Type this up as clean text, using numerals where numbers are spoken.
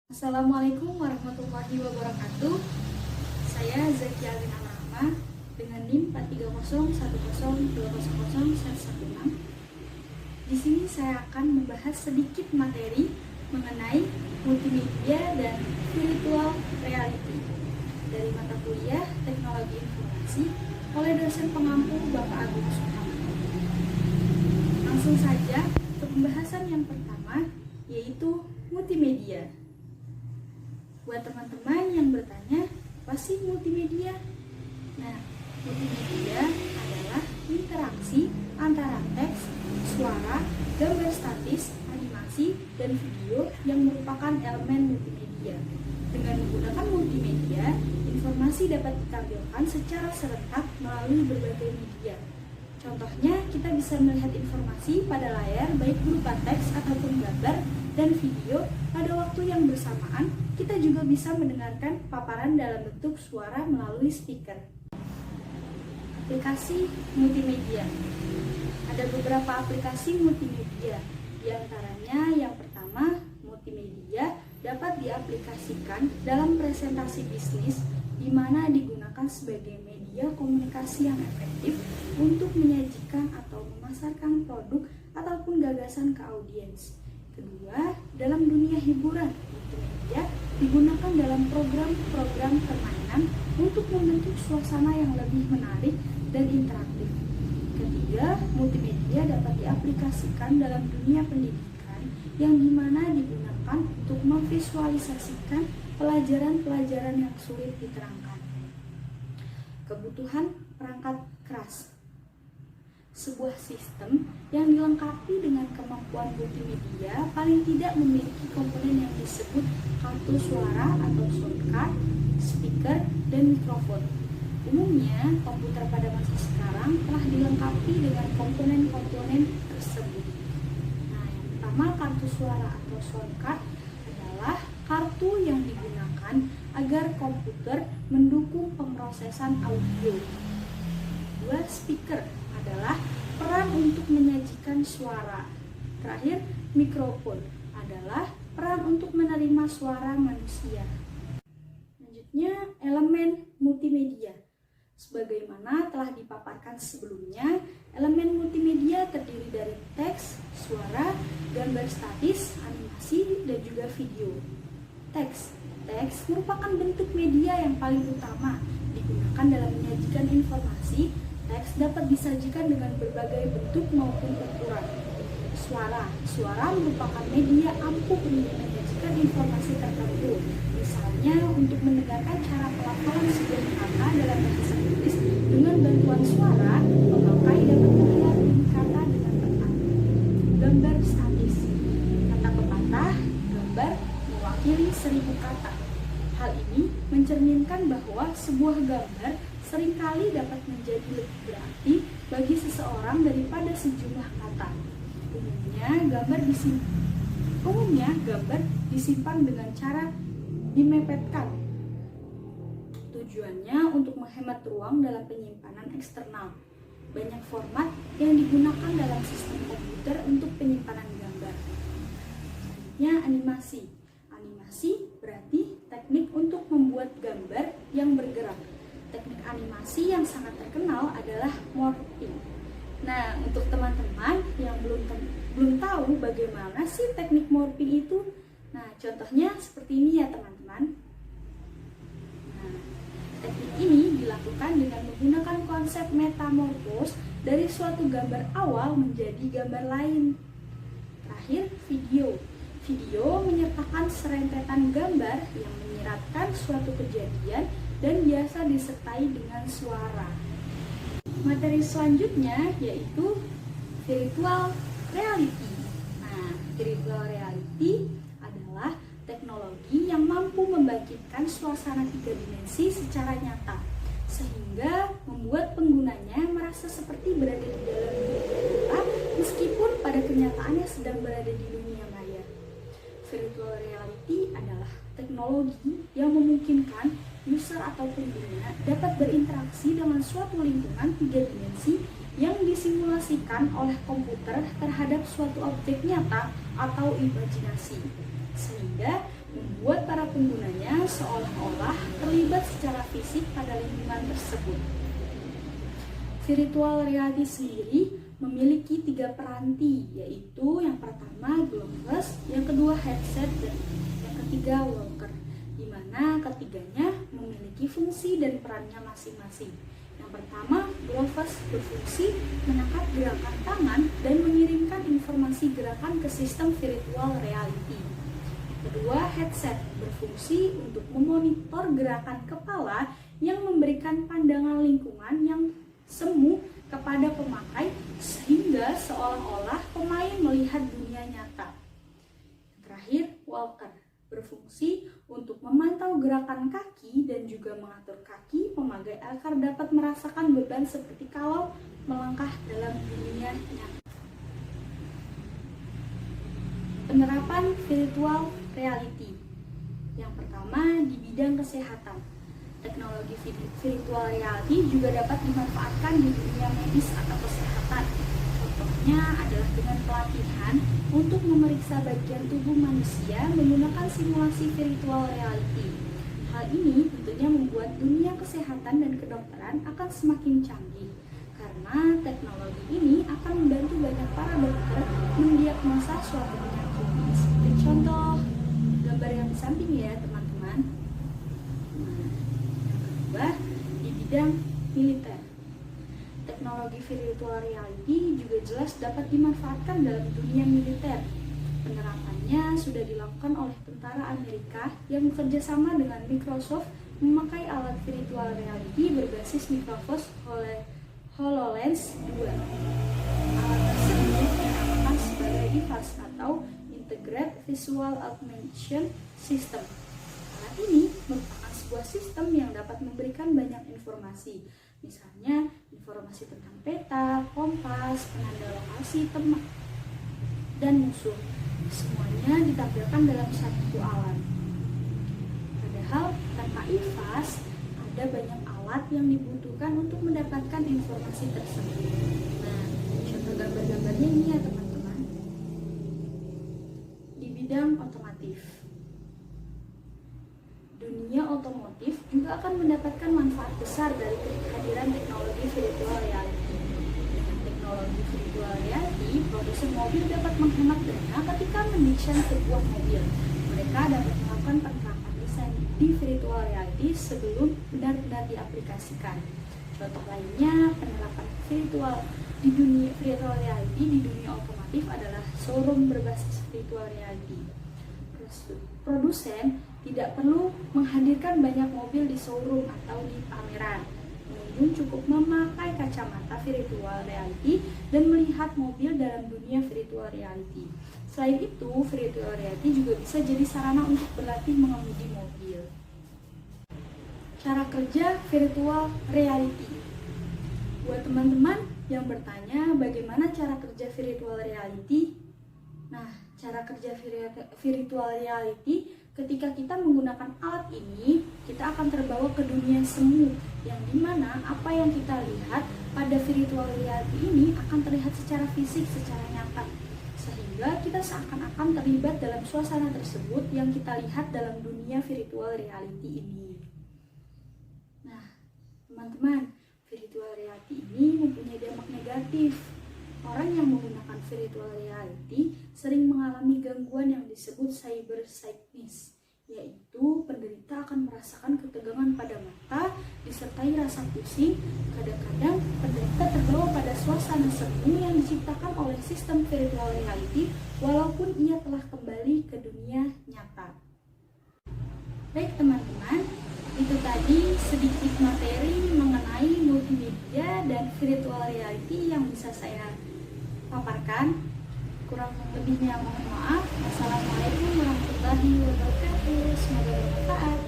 Assalamualaikum warahmatullahi wabarakatuh. Saya Zakia Alina Rahma dengan NIM 43010200016. Di sini saya akan membahas sedikit materi mengenai multimedia dan virtual reality dari mata kuliah Teknologi Informasi oleh dosen pengampu Bapak Agung Suharto. Langsung saja ke pembahasan yang pertama, yaitu multimedia. Buat teman-teman yang bertanya, apa sih multimedia? Nah, multimedia adalah interaksi antara teks, suara, gambar statis, animasi, dan video yang merupakan elemen multimedia. Dengan menggunakan multimedia, informasi dapat ditampilkan secara serentak melalui berbagai media. Contohnya, kita bisa melihat informasi pada layar baik berupa teks ataupun gambar dan video pada waktu yang bersamaan. Kita juga bisa mendengarkan paparan dalam bentuk suara melalui speaker. Aplikasi multimedia. Ada beberapa aplikasi multimedia. Di antaranya yang pertama, multimedia dapat diaplikasikan dalam presentasi bisnis di mana digunakan sebagai media komunikasi yang efektif untuk menyajikan atau memasarkan produk ataupun gagasan ke audiens. Kedua, dalam dunia hiburan, multimedia digunakan dalam program-program permainan untuk membentuk suasana yang lebih menarik dan interaktif. Ketiga, multimedia dapat diaplikasikan dalam dunia pendidikan yang dimana digunakan untuk memvisualisasikan pelajaran-pelajaran yang sulit diterangkan. Kebutuhan perangkat keras. Sebuah sistem yang dilengkapi dengan kemampuan multimedia paling tidak memiliki komponen yang disebut kartu suara atau soundcard, speaker, dan mikrofon. Umumnya, komputer pada masa sekarang telah dilengkapi dengan komponen-komponen tersebut. Nah, yang pertama, kartu suara atau soundcard adalah kartu yang digunakan agar komputer mendukung pemrosesan audio. Dua, speaker adalah peran untuk menyajikan suara. Terakhir, mikrofon adalah peran untuk menerima suara manusia. Selanjutnya, elemen multimedia. Sebagaimana telah dipaparkan sebelumnya, elemen multimedia terdiri dari teks, suara, gambar statis, animasi, dan juga video. Teks merupakan bentuk media yang paling utama digunakan dalam menyajikan informasi. Teks dapat disajikan dengan berbagai bentuk maupun ukuran. Suara merupakan media ampuh untuk menyajikan informasi tertentu. Misalnya, untuk mendengarkan cara pelafalan sebuah kata dalam bahasa Inggris dengan bantuan suara, pemakai dapat melihat kata dengan tepat. Gambar statis. Kata pepatah, gambar mewakili 1000 kata. Hal ini mencerminkan bahwa sebuah gambar seringkali dapat menjadi lebih berarti bagi seseorang daripada sejumlah kata. Umumnya gambar disimpan dengan cara dimepetkan. Tujuannya untuk menghemat ruang dalam penyimpanan eksternal. Banyak format yang digunakan dalam sistem komputer untuk penyimpanan gambar. Selanjutnya, animasi. Animasi berarti teknik untuk membuat gambar yang bergerak. Teknik animasi yang sangat terkenal adalah morphing. Nah, untuk teman-teman yang belum tahu bagaimana sih teknik morphing itu, nah contohnya seperti ini ya teman-teman. Nah, teknik ini dilakukan dengan menggunakan konsep metamorfose dari suatu gambar awal menjadi gambar lain. Terakhir, video. Video menyertakan serentetan gambar yang menyiratkan suatu kejadian dan biasa disertai dengan suara. Materi selanjutnya yaitu virtual reality. Nah, virtual reality adalah teknologi yang mampu membangkitkan suasana 3 dimensi secara nyata, sehingga membuat penggunanya merasa seperti berada di dalam dunia nyata meskipun pada kenyataannya sedang berada di dunia maya. Virtual reality adalah teknologi yang memungkinkan user atau pengguna dapat berinteraksi dengan suatu lingkungan 3 dimensi yang disimulasikan oleh komputer terhadap suatu objek nyata atau imajinasi, sehingga membuat terlibat secara fisik pada lingkungan tersebut. Virtual reality sendiri memiliki 3 peranti, yaitu yang pertama glasses, yang kedua headset, dan yang ketiga walker, di mana ketiganya memiliki fungsi dan perannya masing-masing. Yang pertama, glasses berfungsi menangkap gerakan tangan dan mengirimkan informasi gerakan ke sistem virtual reality. Kedua, headset berfungsi untuk memonitor gerakan kepala yang memberikan pandangan lingkungan yang semu kepada pemakai sehingga seolah-olah pemain melihat dunia nyata. Terakhir, walker berfungsi untuk memantau gerakan kaki dan juga mengatur kaki pemakai agar dapat merasakan beban seperti kalau melangkah dalam dunia nyata. Penerapan virtual reality. Yang pertama, di bidang kesehatan. Teknologi virtual reality juga dapat dimanfaatkan di dunia medis atau kesehatan. Contohnya adalah dengan pelatihan untuk memeriksa bagian tubuh manusia menggunakan simulasi virtual reality. Hal ini tentunya membuat dunia kesehatan dan kedokteran akan semakin canggih, karena teknologi ini akan membantu banyak para dokter mendiagnosa suatu penyakit. Seperti contoh gambar yang di samping ya teman-teman. Di bidang militer, teknologi virtual reality juga jelas dapat dimanfaatkan dalam dunia militer. Penerapannya sudah dilakukan oleh tentara Amerika yang bekerja sama dengan Microsoft memakai alat virtual reality berbasis Microsoft HoloLens 2. Alat tersebut dinamakan sebagai IVAS atau Integrated Visual Augmentation System. Alat ini merupakan sebuah sistem yang dapat memberikan banyak informasi, misalnya informasi tentang peta, kompas, penanda lokasi teman dan musuh. Semuanya ditampilkan dalam satu alat. Padahal tanpa IVAS, ada banyak alat yang dibutuhkan untuk mendapatkan informasi tersebut. Nah, contoh gambar-gambarnya ini ya teman-teman. Di bidang otomotif, dunia otomotif juga akan mendapatkan manfaat besar dari kehadiran teknologi virtual reality. Dengan teknologi virtual reality, produsen mobil dapat menghemat dana ketika mendesain sebuah mobil. Mereka dapat melakukan penerapan desain di virtual reality sebelum benar-benar diaplikasikan. Contoh lainnya, penerapan virtual reality di dunia otomotif adalah showroom berbasis virtual reality. Produsen tidak perlu menghadirkan banyak mobil di showroom atau di pameran. Pengunjung cukup memakai kacamata virtual reality dan melihat mobil dalam dunia virtual reality. Selain itu, virtual reality juga bisa jadi sarana untuk berlatih mengemudi mobil. Cara kerja virtual reality. Buat teman-teman yang bertanya bagaimana cara kerja virtual reality, nah, cara kerja virtual reality, ketika kita menggunakan alat ini, kita akan terbawa ke dunia semu, yang dimana apa yang kita lihat pada virtual reality ini akan terlihat secara fisik, secara nyata, sehingga kita seakan-akan terlibat dalam suasana tersebut yang kita lihat dalam dunia virtual reality ini. Nah, teman-teman, virtual reality ini mempunyai dampak negatif. Orang yang menggunakan virtual reality sering mengalami gangguan yang disebut cyber sickness, yaitu penderita akan merasakan ketegangan pada mata disertai rasa pusing. Kadang-kadang penderita terbawa pada suasana semu yang diciptakan oleh sistem virtual reality walaupun ia telah kembali ke dunia nyata. Baik teman-teman, itu tadi sedikit materi mengenai multimedia dan virtual reality yang bisa saya paparkan. Kurang lebihnya mohon maaf. Wassalamualaikum warahmatullahi wabarakatuh. Semoga bermanfaat.